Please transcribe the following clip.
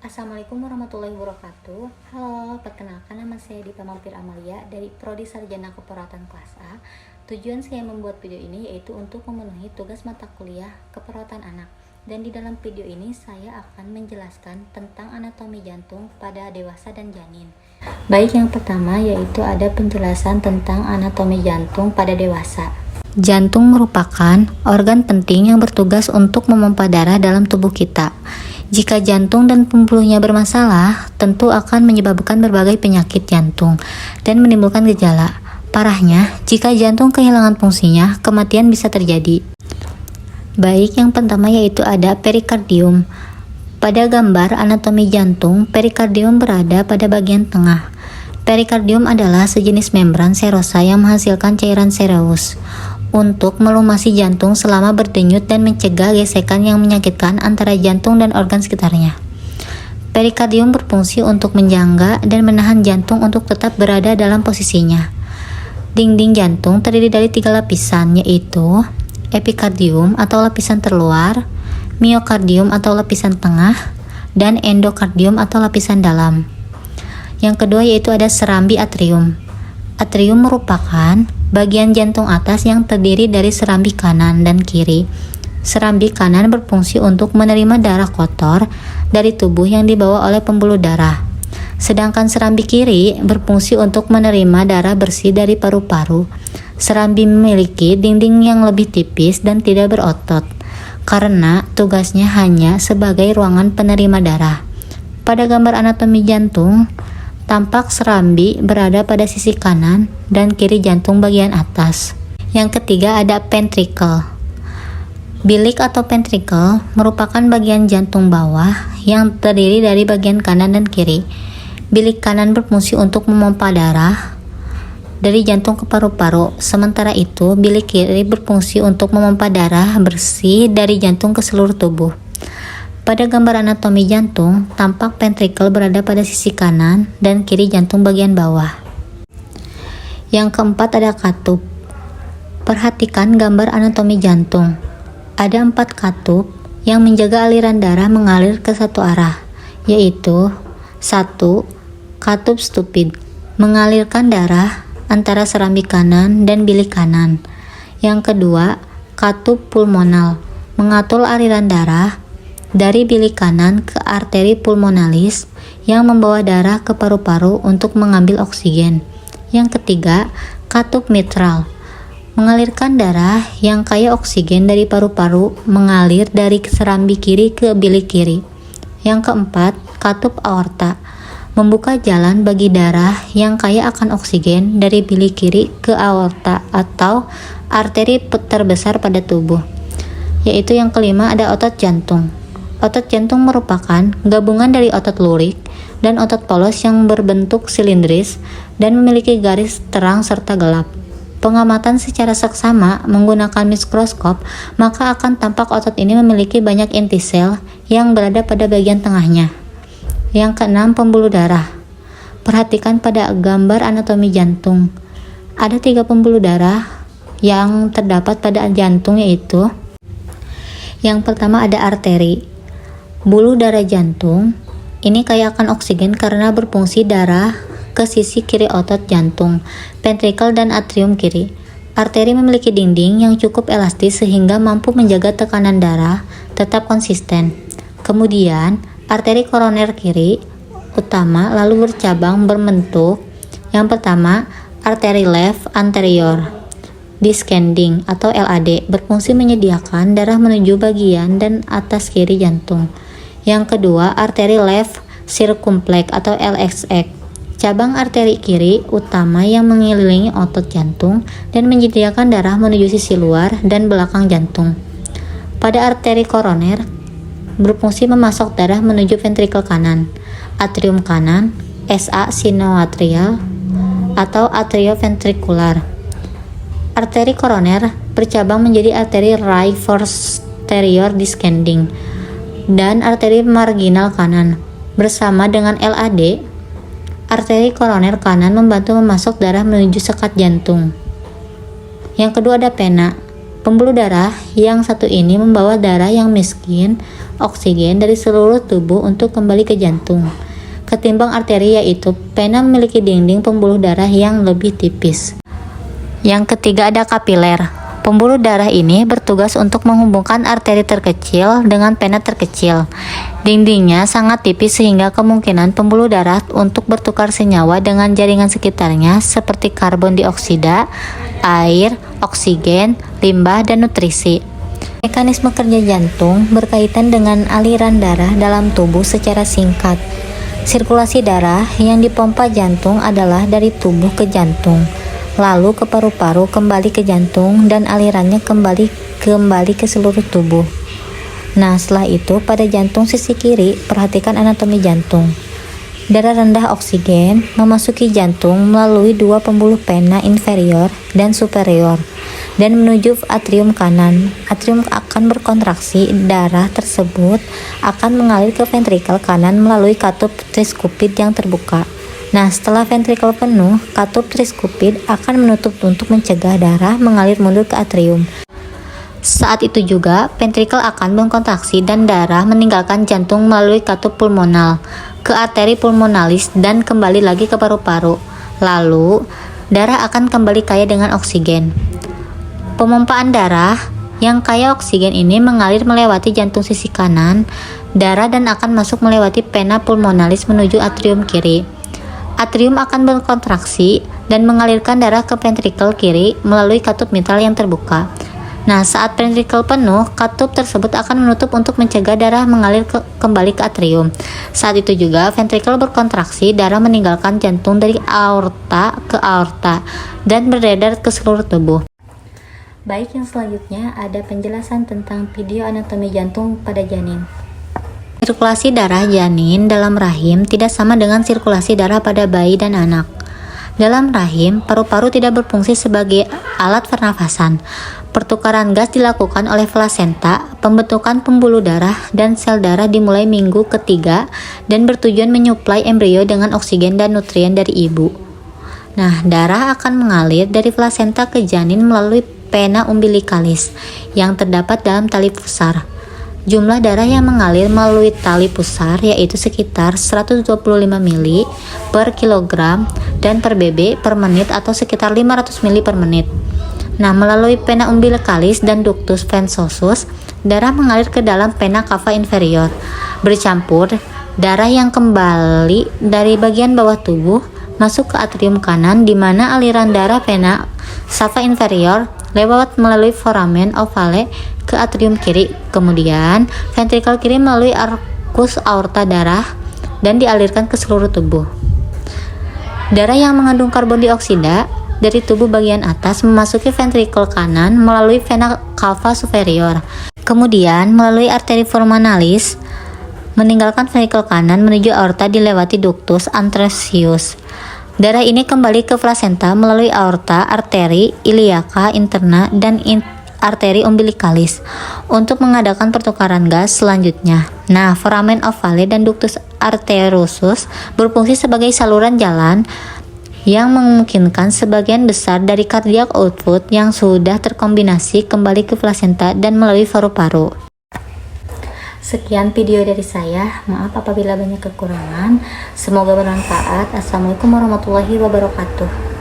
Assalamualaikum warahmatullahi wabarakatuh. Halo, perkenalkan nama saya Dita Mampir Amalia dari Prodi Sarjana Keperawatan kelas A. Tujuan saya membuat video ini yaitu untuk memenuhi tugas mata kuliah keperawatan anak. Dan di dalam video ini saya akan menjelaskan tentang anatomi jantung pada dewasa dan janin. Baik, yang pertama yaitu ada penjelasan tentang anatomi jantung pada dewasa. Jantung merupakan organ penting yang bertugas untuk memompa darah dalam tubuh kita. Jika jantung dan pembuluhnya bermasalah, tentu akan menyebabkan berbagai penyakit jantung dan menimbulkan gejala. Parahnya, jika jantung kehilangan fungsinya, kematian bisa terjadi. Baik, yang pertama yaitu ada perikardium. Pada gambar anatomi jantung, perikardium berada pada bagian tengah. Perikardium adalah sejenis membran serosa yang menghasilkan cairan sereus untuk melumasi jantung selama berdenyut dan mencegah gesekan yang menyakitkan antara jantung dan organ sekitarnya. Perikardium berfungsi untuk menjangga dan menahan jantung untuk tetap berada dalam posisinya. Dinding jantung terdiri dari 3 lapisan, yaitu epikardium atau lapisan terluar, miokardium atau lapisan tengah, dan endokardium atau lapisan dalam. Yang kedua yaitu ada serambi atrium. Atrium merupakan bagian jantung atas yang terdiri dari serambi kanan dan kiri. Serambi kanan berfungsi untuk menerima darah kotor dari tubuh yang dibawa oleh pembuluh darah. Sedangkan serambi kiri berfungsi untuk menerima darah bersih dari paru-paru. Serambi memiliki dinding yang lebih tipis dan tidak berotot, karena tugasnya hanya sebagai ruangan penerima darah. Pada gambar anatomi jantung, tampak serambi berada pada sisi kanan dan kiri jantung bagian atas. Yang ketiga ada ventricle. Bilik atau ventricle merupakan bagian jantung bawah yang terdiri dari bagian kanan dan kiri. Bilik kanan berfungsi untuk memompa darah dari jantung ke paru-paru, sementara itu bilik kiri berfungsi untuk memompa darah bersih dari jantung ke seluruh tubuh. Pada gambar anatomi jantung, tampak ventricle berada pada sisi kanan dan kiri jantung bagian bawah. Yang keempat ada katup. Perhatikan gambar anatomi jantung. Ada 4 katup yang menjaga aliran darah mengalir ke satu arah, yaitu 1. Katup stupid, mengalirkan darah antara serambi kanan dan bilik kanan. Yang kedua, katup pulmonal, mengatur aliran darah dari bilik kanan ke arteri pulmonalis yang membawa darah ke paru-paru untuk mengambil oksigen. Yang ketiga, katup mitral, mengalirkan darah yang kaya oksigen dari paru-paru mengalir dari serambi kiri ke bilik kiri. Yang keempat, katup aorta, membuka jalan bagi darah yang kaya akan oksigen dari bilik kiri ke aorta atau arteri terbesar pada tubuh. Yaitu yang kelima ada otot jantung. Otot jantung merupakan gabungan dari otot lurik dan otot polos yang berbentuk silindris dan memiliki garis terang serta gelap. Pengamatan secara seksama menggunakan mikroskop, maka akan tampak otot ini memiliki banyak inti sel yang berada pada bagian tengahnya. Yang keenam, pembuluh darah. Perhatikan pada gambar anatomi jantung. Ada 3 pembuluh darah yang terdapat pada jantung, yaitu yang pertama ada arteri. Buluh darah jantung ini kaya akan oksigen karena berfungsi darah ke sisi kiri otot jantung, ventricle dan atrium kiri. Arteri memiliki dinding yang cukup elastis sehingga mampu menjaga tekanan darah tetap konsisten. Kemudian, arteri koroner kiri utama lalu bercabang berbentuk yang pertama, arteri left anterior descending atau LAD, berfungsi menyediakan darah menuju bagian dan atas kiri jantung. Yang kedua, arteri left circumflex atau LXX, cabang arteri kiri utama yang mengelilingi otot jantung dan menyediakan darah menuju sisi luar dan belakang jantung. Pada arteri koroner berfungsi memasok darah menuju ventricle kanan, atrium kanan, SA sinoatrial atau atrioventrikular. Arteri koroner bercabang menjadi arteri right posterior descending dan arteri marginal kanan. Bersama dengan LAD, arteri koroner kanan membantu memasok darah menuju sekat jantung. Yang kedua ada pena. Pembuluh darah yang satu ini membawa darah yang miskin oksigen dari seluruh tubuh untuk kembali ke jantung. Ketimbang arteri, yaitu vena memiliki dinding pembuluh darah yang lebih tipis. Yang ketiga ada kapiler. Pembuluh darah ini bertugas untuk menghubungkan arteri terkecil dengan vena terkecil. Dindingnya sangat tipis sehingga kemungkinan pembuluh darah untuk bertukar senyawa dengan jaringan sekitarnya seperti karbon dioksida, air, oksigen, limbah, dan nutrisi. Mekanisme kerja jantung berkaitan dengan aliran darah dalam tubuh secara singkat. Sirkulasi darah yang dipompa jantung adalah dari tubuh ke jantung, lalu ke paru-paru, kembali ke jantung, dan alirannya kembali ke seluruh tubuh. Nah, setelah itu pada jantung sisi kiri, perhatikan anatomi jantung. Darah rendah oksigen memasuki jantung melalui dua pembuluh vena inferior dan superior dan menuju atrium kanan. Atrium akan berkontraksi, darah tersebut akan mengalir ke ventrikel kanan melalui katup triskupid yang terbuka. Nah, setelah ventrikel penuh, katup triskupid akan menutup untuk mencegah darah mengalir mundur ke atrium. Saat itu juga, ventrikel akan berkontraksi dan darah meninggalkan jantung melalui katup pulmonal ke arteri pulmonalis dan kembali lagi ke paru-paru. Lalu, darah akan kembali kaya dengan oksigen. Pemompaan darah yang kaya oksigen ini mengalir melewati jantung sisi kanan, darah dan akan masuk melewati vena pulmonalis menuju atrium kiri. Atrium akan berkontraksi dan mengalirkan darah ke ventrikel kiri melalui katup mitral yang terbuka. Nah, saat ventrikel penuh, katup tersebut akan menutup untuk mencegah darah mengalir kembali ke atrium. Saat itu juga, ventrikel berkontraksi, darah meninggalkan jantung dari aorta ke aorta dan beredar ke seluruh tubuh. Baik, yang selanjutnya ada penjelasan tentang video anatomi jantung pada janin. Sirkulasi darah janin dalam rahim tidak sama dengan sirkulasi darah pada bayi dan anak. Dalam rahim, paru-paru tidak berfungsi sebagai alat pernafasan. Pertukaran gas dilakukan oleh plasenta, pembentukan pembuluh darah dan sel darah dimulai minggu ketiga dan bertujuan menyuplai embrio dengan oksigen dan nutrien dari ibu. Nah, darah akan mengalir dari plasenta ke janin melalui vena umbilicalis yang terdapat dalam tali pusar. Jumlah darah yang mengalir melalui tali pusar yaitu sekitar 125 ml per kilogram dan per BB per menit atau sekitar 500 ml per menit. Nah, melalui vena umbilicalis dan ductus venosus, darah mengalir ke dalam vena cava inferior. Bercampur, darah yang kembali dari bagian bawah tubuh masuk ke atrium kanan di mana aliran darah vena cava inferior lewat melalui foramen ovale ke atrium kiri, kemudian ventrikel kiri melalui arcus aorta darah dan dialirkan ke seluruh tubuh. Darah yang mengandung karbon dioksida dari tubuh bagian atas memasuki ventrikel kanan melalui vena cava superior, kemudian melalui arteri pulmonalis meninggalkan ventrikel kanan menuju aorta dilewati ductus anterosius. Darah ini kembali ke plasenta melalui aorta, arteri iliaca interna, dan arteri umbilicalis untuk mengadakan pertukaran gas selanjutnya. Nah, foramen ovale dan ductus arteriosus berfungsi sebagai saluran jalan yang memungkinkan sebagian besar dari cardiac output yang sudah terkombinasi kembali ke plasenta dan melalui paru-paru. Sekian video dari saya, maaf apabila banyak kekurangan. Semoga bermanfaat. Assalamualaikum warahmatullahi wabarakatuh.